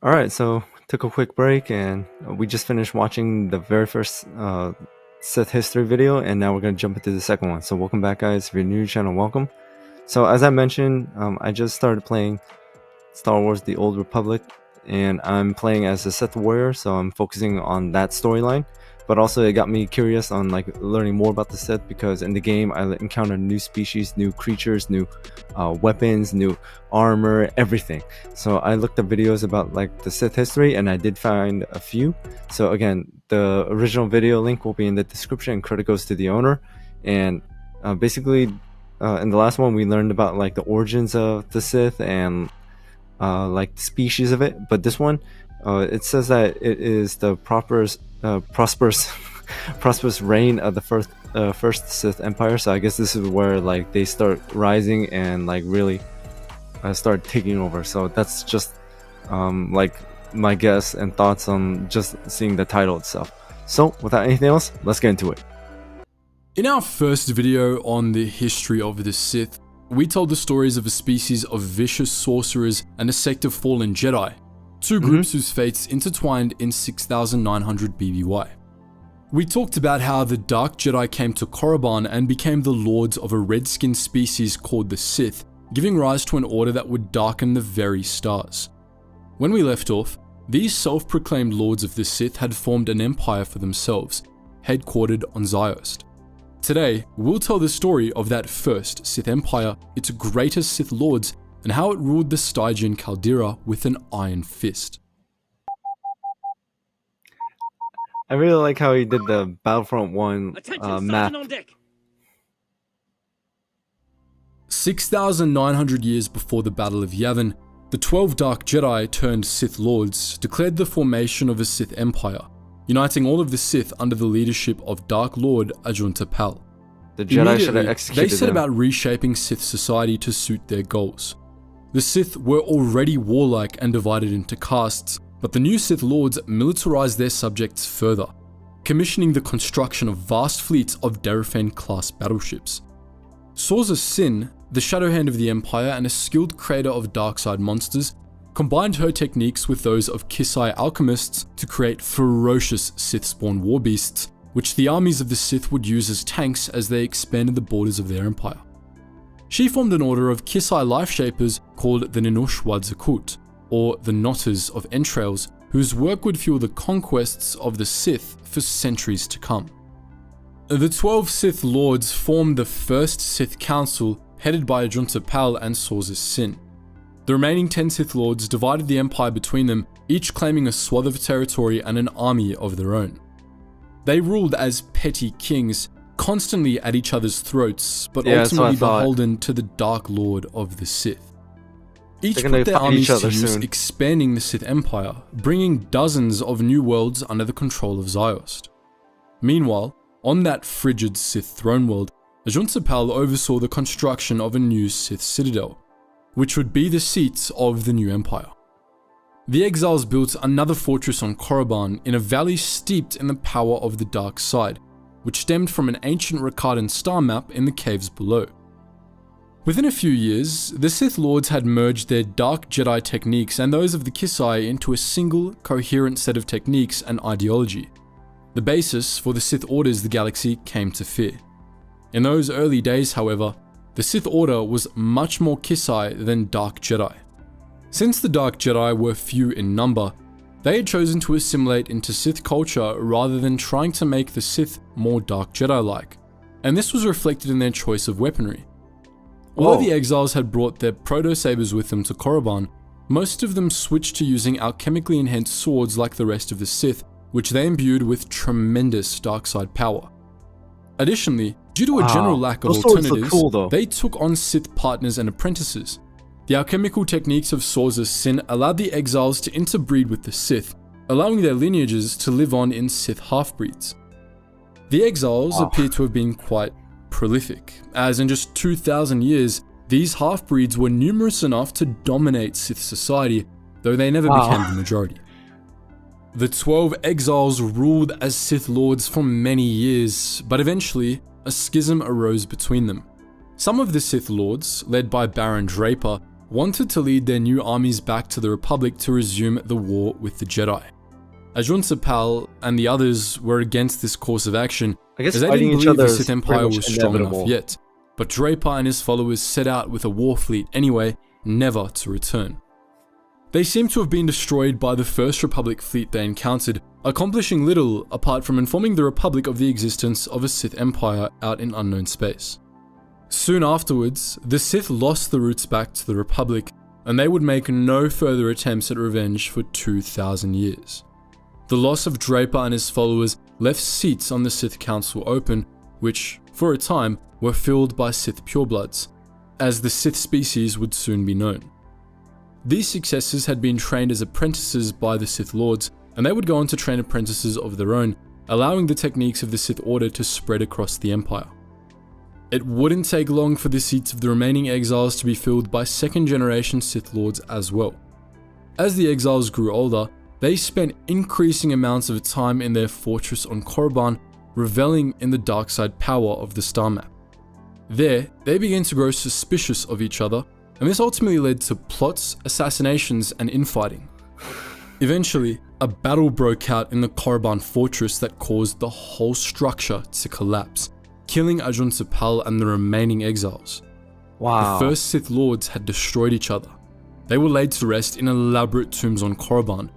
All right, so took a quick break and we just finished watching the very first Sith history video, and now we're going to jump into the second one. So welcome back, guys. If you're new to the channel, welcome. So as I mentioned, I just started playing Star Wars The Old Republic, and I'm playing as a Sith warrior, so I'm focusing on that storyline. But also it got me curious on like learning more about the Sith, because in the game I encountered new species, new creatures, new weapons, new armor, everything. So I looked up videos about like the Sith history, and I did find a few. So again, the original video link will be in the description, and credit goes to the owner. And basically in the last one we learned about like the origins of the Sith and like the species of it. But this one, it says that it is the prosperous prosperous reign of the first Sith Empire. So I guess this is where like they start rising and like really start taking over. So that's just like my guess and thoughts on just seeing the title itself. So without anything else, let's get into it. In our first video on the history of the Sith, we told the stories of a species of vicious sorcerers and a sect of fallen Jedi, two groups whose fates intertwined in 6900 BBY. We talked about how the Dark Jedi came to Korriban and became the lords of a red-skinned species called the Sith, giving rise to an order that would darken the very stars. When we left off, these self-proclaimed lords of the Sith had formed an empire for themselves, headquartered on Ziost. Today, we'll tell the story of that first Sith Empire, its greatest Sith Lords, and how it ruled the Stygian Caldera with an iron fist. I really like how he did the Battlefront 1 map. 6,900 years before the Battle of Yavin, the 12 Dark Jedi turned Sith Lords declared the formation of a Sith Empire, uniting all of the Sith under the leadership of Dark Lord Ajunta Pal. The Jedi should have executed They set them. about reshaping Sith society to suit their goals. The Sith were already warlike and divided into castes, but the new Sith Lords militarized their subjects further, commissioning the construction of vast fleets of Darafan-class battleships. Sorza Sin, the shadow hand of the Empire and a skilled creator of dark-side monsters, combined her techniques with those of Kisai alchemists to create ferocious Sith-spawn warbeasts, which the armies of the Sith would use as tanks as they expanded the borders of their empire. She formed an order of Kisai life-shapers called the Ninush Wadzakut, or the Knotters of Entrails, whose work would fuel the conquests of the Sith for centuries to come. The 12 Sith Lords formed the first Sith Council, headed by Ajunta Pal and Sorza Sin. The remaining 10 Sith Lords divided the Empire between them, each claiming a swath of territory and an army of their own. They ruled as petty kings, constantly at each other's throats, but ultimately beholden to the Dark Lord of the Sith. Each put their armies to use, expanding the Sith Empire, bringing dozens of new worlds under the control of Ziost. Meanwhile, on that frigid Sith throne world, Ajunta Pal oversaw the construction of a new Sith citadel, which would be the seat of the new empire. The exiles built another fortress on Korriban in a valley steeped in the power of the dark side, which stemmed from an ancient Rakatan star map in the caves below. Within a few years, the Sith Lords had merged their Dark Jedi techniques and those of the Kisai into a single, coherent set of techniques and ideology, the basis for the Sith Orders the galaxy came to fear. In those early days, however, the Sith Order was much more Kisai than Dark Jedi. Since the Dark Jedi were few in number, they had chosen to assimilate into Sith culture rather than trying to make the Sith more Dark Jedi-like, and this was reflected in their choice of weaponry. Although the exiles had brought their proto-sabers with them to Korriban, most of them switched to using alchemically enhanced swords like the rest of the Sith, which they imbued with tremendous dark side power. Additionally, due to a general lack of alternatives, they took on Sith partners and apprentices. The alchemical techniques of Sorza Sin allowed the exiles to interbreed with the Sith, allowing their lineages to live on in Sith half-breeds. The exiles appear to have been quite prolific, as in just 2,000 years, these half-breeds were numerous enough to dominate Sith society, though they never became the majority. The 12 exiles ruled as Sith Lords for many years, but eventually, a schism arose between them. Some of the Sith Lords, led by Baron Draper, wanted to lead their new armies back to the Republic to resume the war with the Jedi. Ajun Sapal and the others were against this course of action, I guess as they fighting didn't each believe other the is Sith Empire pretty was much strong inevitable. enough yet. But Draper and his followers set out with a war fleet anyway, never to return. They seem to have been destroyed by the First Republic fleet they encountered, accomplishing little apart from informing the Republic of the existence of a Sith Empire out in unknown space. Soon afterwards, the Sith lost the routes back to the Republic, and they would make no further attempts at revenge for 2,000 years. The loss of Draper and his followers left seats on the Sith Council open, which, for a time, were filled by Sith purebloods, as the Sith species would soon be known. These successors had been trained as apprentices by the Sith Lords, and they would go on to train apprentices of their own, allowing the techniques of the Sith Order to spread across the Empire. It wouldn't take long for the seats of the remaining exiles to be filled by second-generation Sith Lords as well. As the exiles grew older, they spent increasing amounts of time in their fortress on Korriban, reveling in the dark side power of the star map. There, they began to grow suspicious of each other, and this ultimately led to plots, assassinations, and infighting. Eventually, a battle broke out in the Korriban fortress that caused the whole structure to collapse, killing Ajun Sapal and the remaining exiles. Wow. The first Sith Lords had destroyed each other. They were laid to rest in elaborate tombs on Korriban.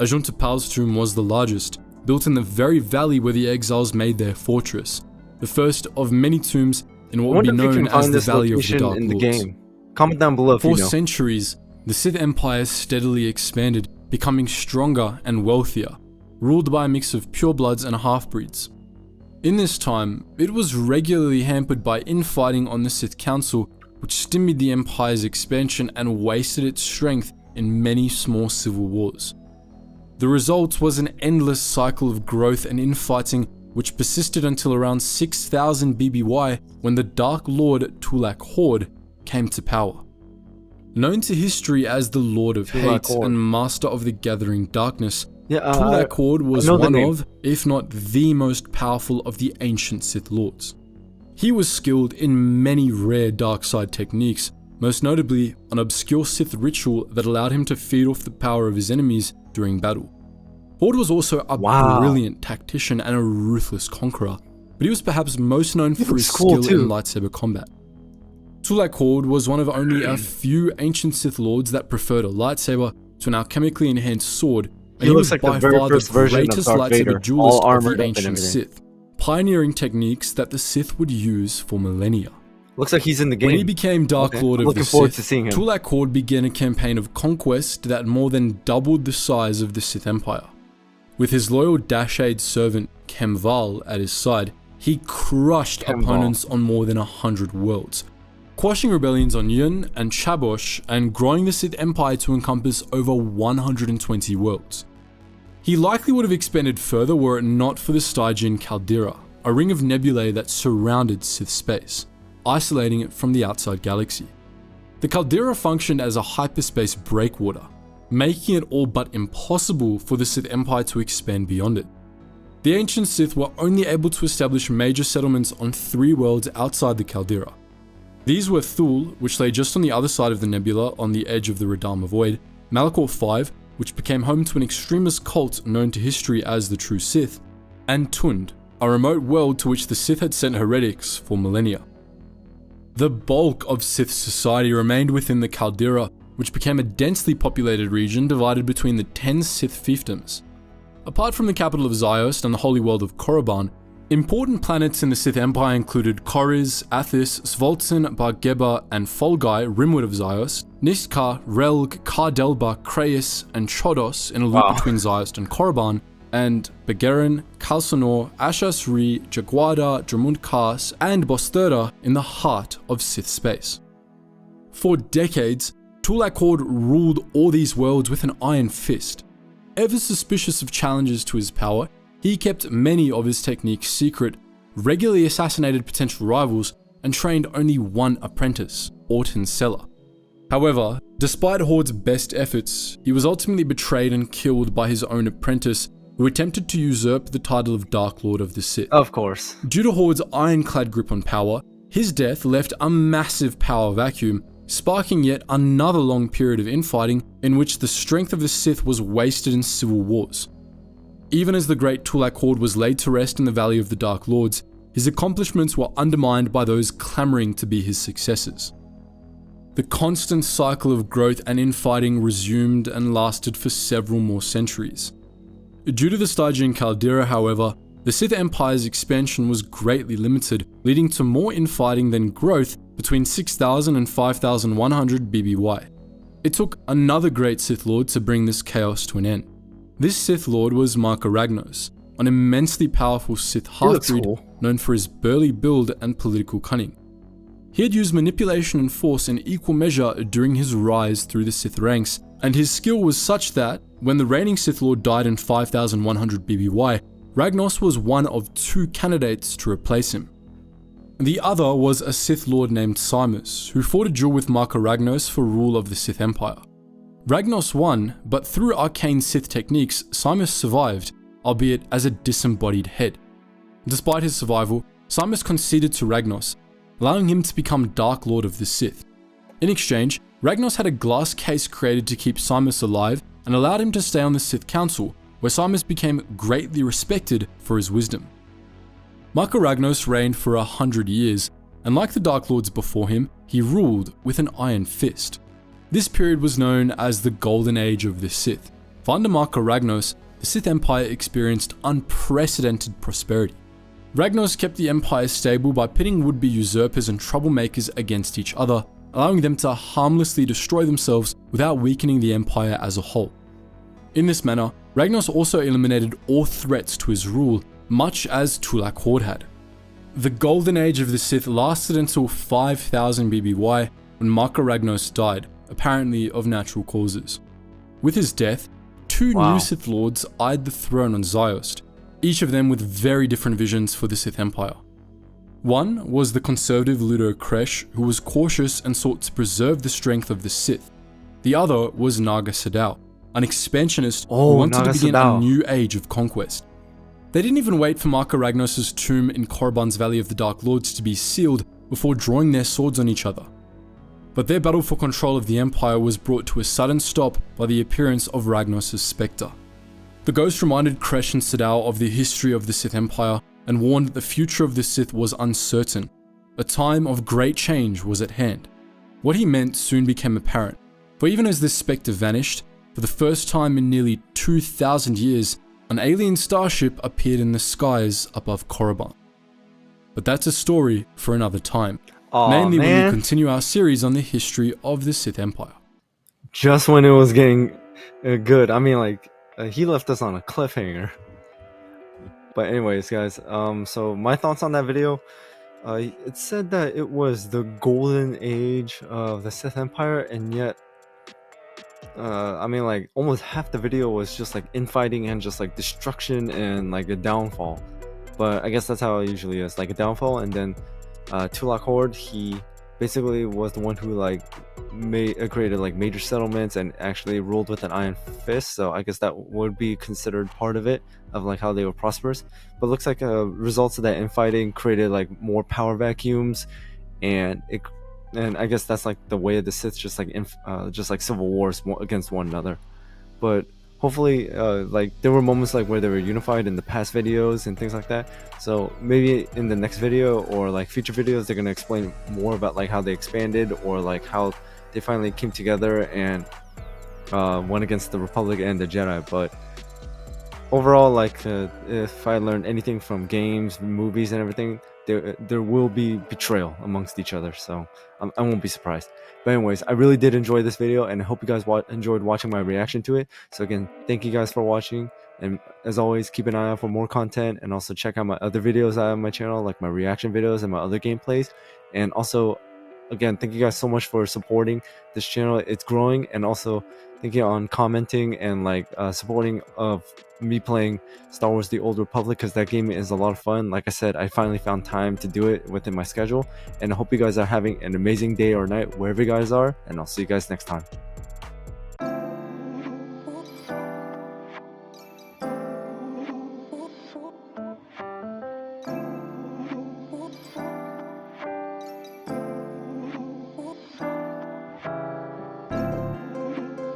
Ajun Sapal's tomb was the largest, built in the very valley where the exiles made their fortress, the first of many tombs in what would be known as the Valley of the Dark Lords. Game. Comment down below if you know. For centuries, the Sith Empire steadily expanded, becoming stronger and wealthier, ruled by a mix of purebloods and half-breeds. In this time, it was regularly hampered by infighting on the Sith Council, which stymied the Empire's expansion and wasted its strength in many small civil wars. The result was an endless cycle of growth and infighting, which persisted until around 6000 BBY when the Dark Lord Tulak Hord came to power. Known to history as the Lord of Hate and Master of the Gathering Darkness, Tulak Hord was one of, if not the most powerful of the ancient Sith Lords. He was skilled in many rare dark side techniques, most notably an obscure Sith ritual that allowed him to feed off the power of his enemies during battle. Hord was also a brilliant tactician and a ruthless conqueror, but he was perhaps most known for his skill in lightsaber combat. Tulak Hord was one of only a few ancient Sith Lords that preferred a lightsaber to an alchemically enhanced sword, and he was like by far the greatest lightsaber duelist of the ancient Sith, pioneering techniques that the Sith would use for millennia. Looks like he's in the game. When he became Dark Lord of the Sith, Tulak Hord began a campaign of conquest that more than doubled the size of the Sith Empire. With his loyal Dashade servant Kemval at his side, he crushed opponents on more than 100 worlds, quashing rebellions on Yun and Chabosh and growing the Sith Empire to encompass over 120 worlds. He likely would have expanded further were it not for the Stygian Caldera, a ring of nebulae that surrounded Sith space, isolating it from the outside galaxy. The Caldera functioned as a hyperspace breakwater, making it all but impossible for the Sith Empire to expand beyond it. The ancient Sith were only able to establish major settlements on 3 worlds outside the Caldera. These were Thule, which lay just on the other side of the nebula on the edge of the Radama Void, Malachor V, which became home to an extremist cult known to history as the True Sith, and Tund, a remote world to which the Sith had sent heretics for millennia. The bulk of Sith society remained within the Caldera, which became a densely populated region divided between the 10 Sith fiefdoms. Apart from the capital of Ziost and the holy world of Korriban, important planets in the Sith Empire included Koriz, Athis, Svoltyn, Bar-Geba, and Folgai, rimwood of Ziost, Nistkar, Relg, Kar-Delba, Kreis, and Chodos in a loop between Ziost and Korriban, and Begerin, Kalsanor, Ashas Ri, Jaguada, Dramund Kars, and Bosthera in the heart of Sith space. For decades, Tulak Hord ruled all these worlds with an iron fist. Ever suspicious of challenges to his power, he kept many of his techniques secret, regularly assassinated potential rivals, and trained only one apprentice, Orton Sella. However, despite Hord's best efforts, he was ultimately betrayed and killed by his own apprentice, who attempted to usurp the title of Dark Lord of the Sith. Of course. Due to Hord's ironclad grip on power, his death left a massive power vacuum, sparking yet another long period of infighting in which the strength of the Sith was wasted in civil wars. Even as the great Tulak Horde was laid to rest in the Valley of the Dark Lords, his accomplishments were undermined by those clamoring to be his successors. The constant cycle of growth and infighting resumed and lasted for several more centuries. Due to the Stygian Caldera, however, the Sith Empire's expansion was greatly limited, leading to more infighting than growth between 6000 and 5100 BBY. It took another great Sith Lord to bring this chaos to an end. This Sith Lord was Marka Ragnos, an immensely powerful Sith half-breed known for his burly build and political cunning. He had used manipulation and force in equal measure during his rise through the Sith ranks, and his skill was such that, when the reigning Sith Lord died in 5100 BBY, Ragnos was one of two candidates to replace him. The other was a Sith Lord named Simus, who fought a duel with Marka Ragnos for rule of the Sith Empire. Ragnos won, but through arcane Sith techniques, Simus survived, albeit as a disembodied head. Despite his survival, Simus conceded to Ragnos, allowing him to become Dark Lord of the Sith. In exchange, Ragnos had a glass case created to keep Simus alive and allowed him to stay on the Sith Council, where Simus became greatly respected for his wisdom. Marka Ragnos reigned for 100 years, and like the Dark Lords before him, he ruled with an iron fist. This period was known as the Golden Age of the Sith. For under Marka Ragnos, the Sith Empire experienced unprecedented prosperity. Ragnos kept the Empire stable by pitting would-be usurpers and troublemakers against each other, allowing them to harmlessly destroy themselves without weakening the Empire as a whole. In this manner, Ragnos also eliminated all threats to his rule, much as Tulak Horde had. The Golden Age of the Sith lasted until 5000 BBY, when Marka Ragnos died, apparently of natural causes. With his death, two new Sith Lords eyed the throne on Ziost, each of them with very different visions for the Sith Empire. One was the conservative Ludo Kresh, who was cautious and sought to preserve the strength of the Sith. The other was Naga Sadao, an expansionist who wanted to begin a new age of conquest. They didn't even wait for Marka Ragnos' tomb in Korriban's Valley of the Dark Lords to be sealed before drawing their swords on each other. But their battle for control of the Empire was brought to a sudden stop by the appearance of Ragnos' spectre. The ghost reminded Kresh and Sadao of the history of the Sith Empire and warned that the future of the Sith was uncertain. A time of great change was at hand. What he meant soon became apparent, for even as this spectre vanished, for the first time in nearly 2000 years, an alien starship appeared in the skies above Korriban. But that's a story for another time. Mainly when we continue our series on the history of the Sith Empire. Just when it was getting good. I mean, like, he left us on a cliffhanger. But anyways, guys, so my thoughts on that video, it said that it was the golden age of the Sith Empire, and yet, I mean, like, almost half the video was just like infighting and just like destruction and like a downfall. But I guess that's how it usually is, like a downfall, and then Tulak Horde, he basically was the one who like created like major settlements and actually ruled with an iron fist, so I guess that would be considered part of it, of like how they were prosperous. But it looks like results of that infighting created like more power vacuums, and I guess that's like the way of the Sith, just like civil wars against one another. But hopefully, like there were moments like where they were unified in the past videos and things like that. So maybe in the next video or like future videos, they're gonna explain more about like how they expanded or like how they finally came together and went against the Republic and the Jedi. But overall, like if I learned anything from games, movies, and everything, there will be betrayal amongst each other. So I won't be surprised. But anyways, I really did enjoy this video, and I hope you guys enjoyed watching my reaction to it. So again, thank you guys for watching, and as always, keep an eye out for more content, and also check out my other videos I have on my channel, like my reaction videos and my other gameplays. And also, again, thank you guys so much for supporting this channel. It's growing, and also thank you on commenting and like supporting of me playing Star Wars The Old Republic, because that game is a lot of fun. Like I said, I finally found time to do it within my schedule, and I hope you guys are having an amazing day or night wherever you guys are, and I'll see you guys next time.